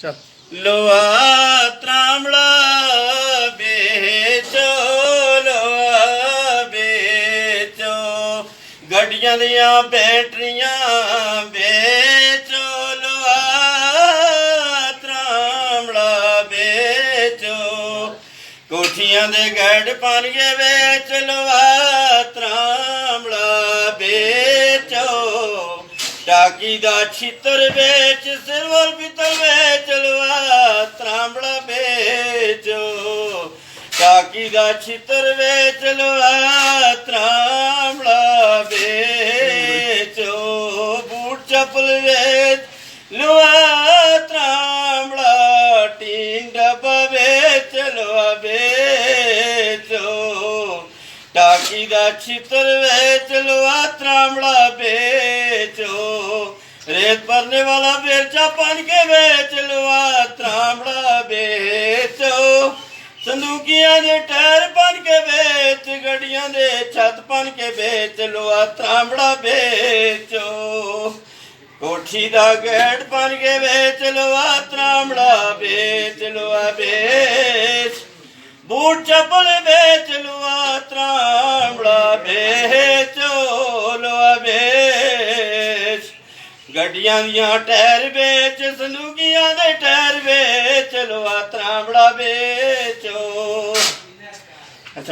ਚੱਲ ਲੋਹਾ ਤਰਾਮੜਾ ਵੇਚੋ, ਲੋਹਾ ਵੇਚੋ, ਗੱਡੀਆਂ ਦੀਆਂ ਬੈਟਰੀਆਂ ਵੇਚੋ, ਲੋਹਾ ਤਰਾਮੜਾ ਵੇਚੋ, ਕੋਠੀਆਂ ਦੇ ਗੜ ਪਾਣੀਏ ਵੇਚ, ਲੋਹਾ ਤਰਾਮੜਾ ਵੇਚੋ, टाकी दा छितर बेच, सिल्वर पीतल बेच, लोहा तरामड़ा बेचो, टाकी दा छितर बेच, लोहा तरामड़ा बेचो, बूट चप्पल बेच, लोहा तरामड़ा, टीन डब्बा बेच, लोहा बेचो, टाकी दा छितर बेच, लोहा तरामड़ा बेचो, रेत भरने वाला बेरचा पान के बेच, लोहा तरामड़ा बेचो, संदूकियां दे टायर पान के बेच, गड्डियां दे छत पान के बेच, लोहा तरामड़ा बेचो, कोठी दा गेट पान के बेच, लोहा तरामड़ा बेच, लोहा बेच, बूट चप्पल बेच, लोहा तरामड़ा बेचो, लोहा बेच, गड्डियां दियां टायर बेच, संदूकियां दे टायर बेच, लोहा तरामड़ा बेचो।